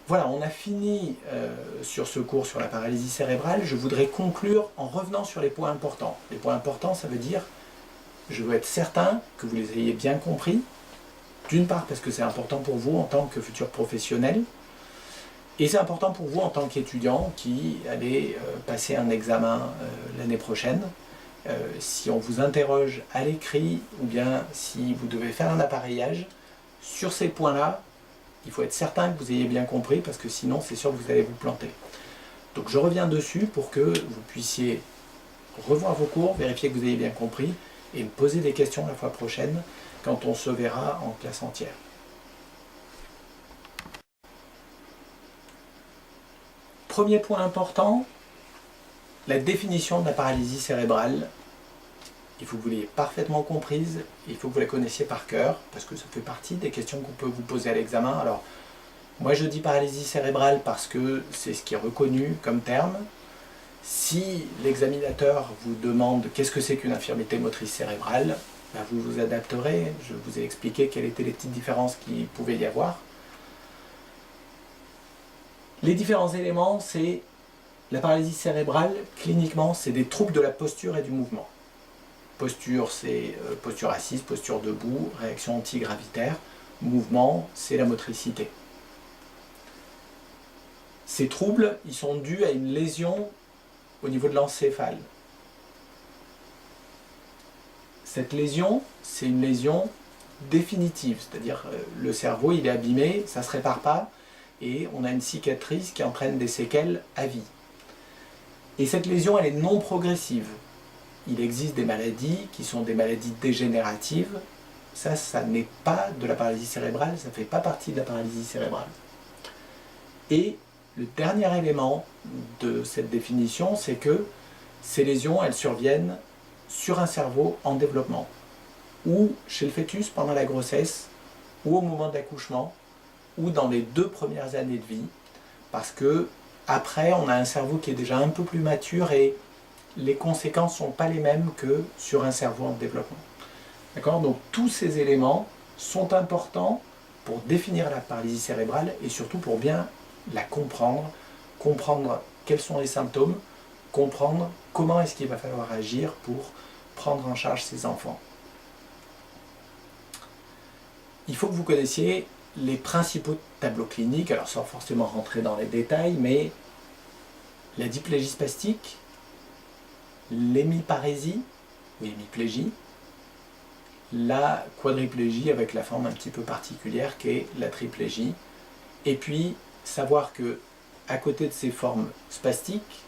Voilà, on a fini sur ce cours sur la paralysie cérébrale. Je voudrais conclure en revenant sur les points importants. Les points importants, ça veut dire, je veux être certain que vous les ayez bien compris. D'une part parce que c'est important pour vous en tant que futur professionnel, et c'est important pour vous en tant qu'étudiant qui allez passer un examen l'année prochaine. Si on vous interroge à l'écrit ou bien si vous devez faire un appareillage, sur ces points-là, il faut être certain que vous ayez bien compris parce que sinon c'est sûr que vous allez vous planter. Donc je reviens dessus pour que vous puissiez revoir vos cours, vérifier que vous ayez bien compris et me poser des questions la fois prochaine quand on se verra en classe entière. Premier point important, la définition de la paralysie cérébrale. Il faut que vous l'ayez parfaitement comprise, il faut que vous la connaissiez par cœur, parce que ça fait partie des questions qu'on peut vous poser à l'examen. Alors, moi je dis paralysie cérébrale parce que c'est ce qui est reconnu comme terme. Si l'examinateur vous demande qu'est-ce que c'est qu'une infirmité motrice cérébrale, ben vous vous adapterez. Je vous ai expliqué quelles étaient les petites différences qu'il pouvait y avoir. Les différents éléments, c'est la paralysie cérébrale, cliniquement, c'est des troubles de la posture et du mouvement. Posture, c'est posture assise, posture debout, réaction antigravitaire. Mouvement, c'est la motricité. Ces troubles, ils sont dus à une lésion au niveau de l'encéphale. Cette lésion, c'est une lésion définitive, c'est-à-dire le cerveau, il est abîmé, ça ne se répare pas, et on a une cicatrice qui entraîne des séquelles à vie. Et cette lésion, elle est non progressive. Il existe des maladies qui sont des maladies dégénératives. Ça n'est pas de la paralysie cérébrale, ça ne fait pas partie de la paralysie cérébrale. Et le dernier élément de cette définition, c'est que ces lésions, elles surviennent sur un cerveau en développement, ou chez le fœtus pendant la grossesse, ou au moment de l'accouchement, ou dans les 2 premières années de vie, parce que après, on a un cerveau qui est déjà un peu plus mature et les conséquences ne sont pas les mêmes que sur un cerveau en développement. D'accord ? Donc tous ces éléments sont importants pour définir la paralysie cérébrale et surtout pour bien la comprendre, comprendre quels sont les symptômes, comprendre comment est-ce qu'il va falloir agir pour prendre en charge ces enfants. Il faut que vous connaissiez les principaux tableaux cliniques, alors sans forcément rentrer dans les détails, mais la diplégie spastique, l'hémiparésie ou hémiplégie, la quadriplégie avec la forme un petit peu particulière qui est la triplégie, et puis savoir que à côté de ces formes spastiques,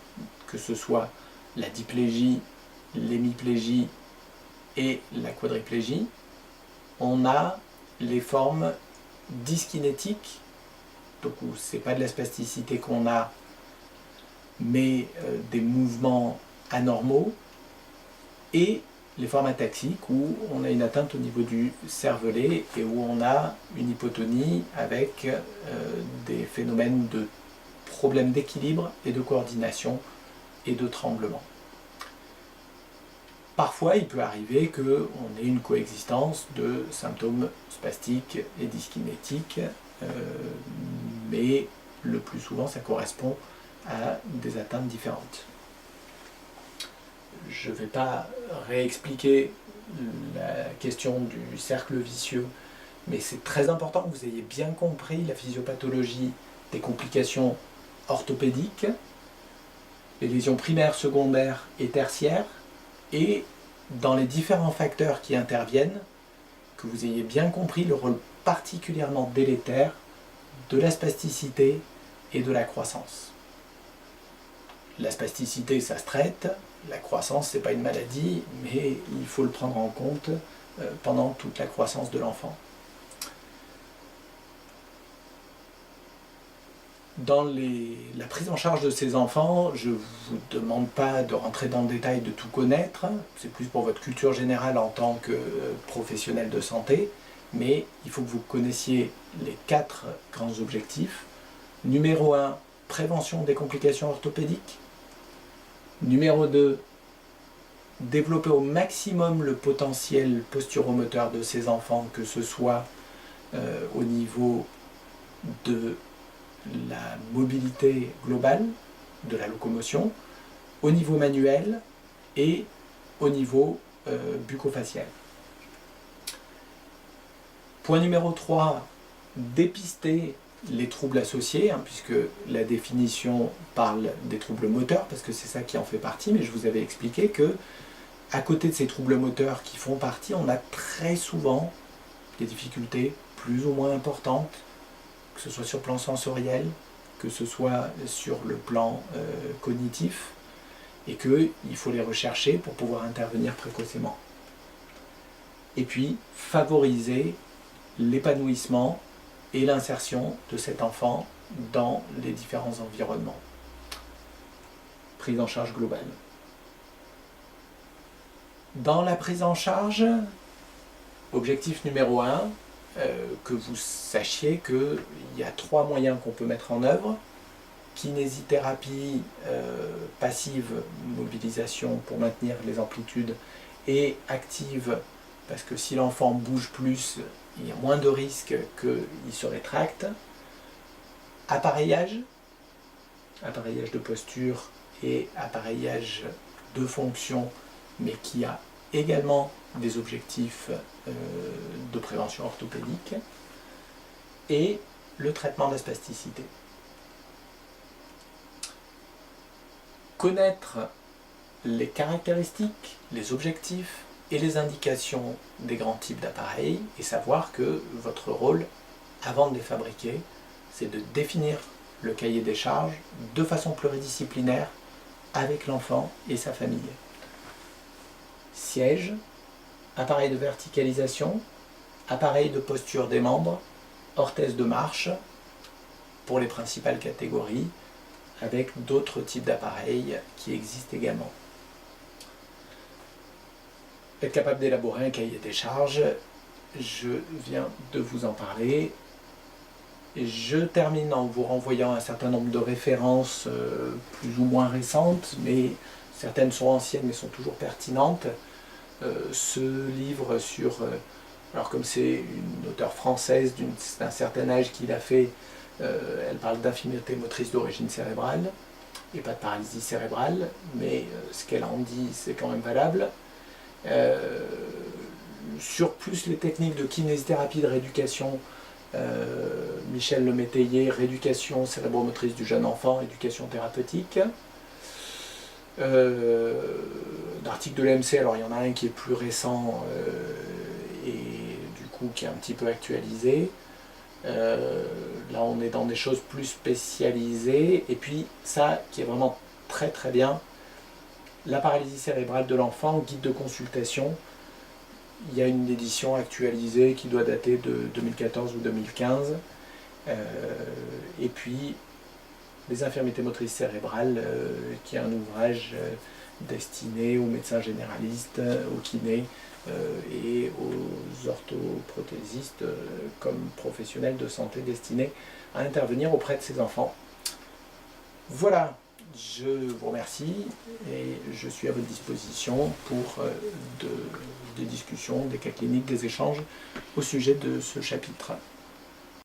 que ce soit la diplégie, l'hémiplégie et la quadriplégie, on a les formes dyskinétiques, donc où c'est pas de la spasticité qu'on a, mais des mouvements anormaux, et les formes ataxiques où on a une atteinte au niveau du cervelet et où on a une hypotonie avec des phénomènes de problèmes d'équilibre et de coordination et de tremblement. Parfois, il peut arriver qu'on ait une coexistence de symptômes spastiques et dyskinétiques, mais le plus souvent, ça correspond à des atteintes différentes. Je ne vais pas réexpliquer la question du cercle vicieux, mais c'est très important que vous ayez bien compris la physiopathologie des complications orthopédiques, les lésions primaires, secondaires et tertiaires, et dans les différents facteurs qui interviennent, que vous ayez bien compris le rôle particulièrement délétère de la spasticité et de la croissance. La spasticité, ça se traite, la croissance, ce n'est pas une maladie, mais il faut le prendre en compte pendant toute la croissance de l'enfant. Dans la prise en charge de ces enfants, je ne vous demande pas de rentrer dans le détail de tout connaître, c'est plus pour votre culture générale en tant que professionnel de santé, mais il faut que vous connaissiez les 4 grands objectifs. Numéro 1, prévention des complications orthopédiques. Numéro 2, développer au maximum le potentiel posturomoteur de ces enfants, que ce soit au niveau de la mobilité globale de la locomotion au niveau manuel et au niveau bucco-facial. Point numéro 3, dépister les troubles associés, puisque la définition parle des troubles moteurs, parce que c'est ça qui en fait partie, mais je vous avais expliqué que à côté de ces troubles moteurs qui font partie, on a très souvent des difficultés plus ou moins importantes, que ce soit sur le plan sensoriel, que ce soit sur le plan cognitif, et qu'il faut les rechercher pour pouvoir intervenir précocement. Et puis, favoriser l'épanouissement et l'insertion de cet enfant dans les différents environnements. Prise en charge globale. Dans la prise en charge, objectif numéro 1, que vous sachiez qu'il y a 3 moyens qu'on peut mettre en œuvre. Kinésithérapie passive, mobilisation pour maintenir les amplitudes, et active, parce que si l'enfant bouge plus, il y a moins de risques qu'il se rétracte. Appareillage de posture et appareillage de fonction, mais qui a également des objectifs de prévention orthopédique, et le traitement de la spasticité. Connaître les caractéristiques, les objectifs et les indications des grands types d'appareils, et savoir que votre rôle, avant de les fabriquer, c'est de définir le cahier des charges de façon pluridisciplinaire avec l'enfant et sa famille. Siège, appareil de verticalisation, appareil de posture des membres, orthèse de marche pour les principales catégories, avec d'autres types d'appareils qui existent également. Être capable d'élaborer un cahier des charges, je viens de vous en parler. Je termine en vous renvoyant un certain nombre de références plus ou moins récentes, mais certaines sont anciennes mais sont toujours pertinentes. Ce livre sur, alors comme c'est une auteure française d'un certain âge qui l'a fait, elle parle d'infirmité motrice d'origine cérébrale, et pas de paralysie cérébrale, mais ce qu'elle en dit, c'est quand même valable. Sur plus les techniques de kinésithérapie de rééducation, Michel Lemétayer, rééducation cérébromotrice du jeune enfant, éducation thérapeutique. D'articles de l'EMC, alors il y en a un qui est plus récent et du coup qui est un petit peu actualisé. Là on est dans des choses plus spécialisées, et puis ça qui est vraiment très très bien, la paralysie cérébrale de l'enfant, guide de consultation. Il y a une édition actualisée qui doit dater de 2014 ou 2015, et puis les infirmités motrices cérébrales, qui est un ouvrage destiné aux médecins généralistes, aux kinés et aux orthoprothésistes comme professionnels de santé destinés à intervenir auprès de ces enfants. Voilà, je vous remercie et je suis à votre disposition pour des discussions, des cas cliniques, des échanges au sujet de ce chapitre.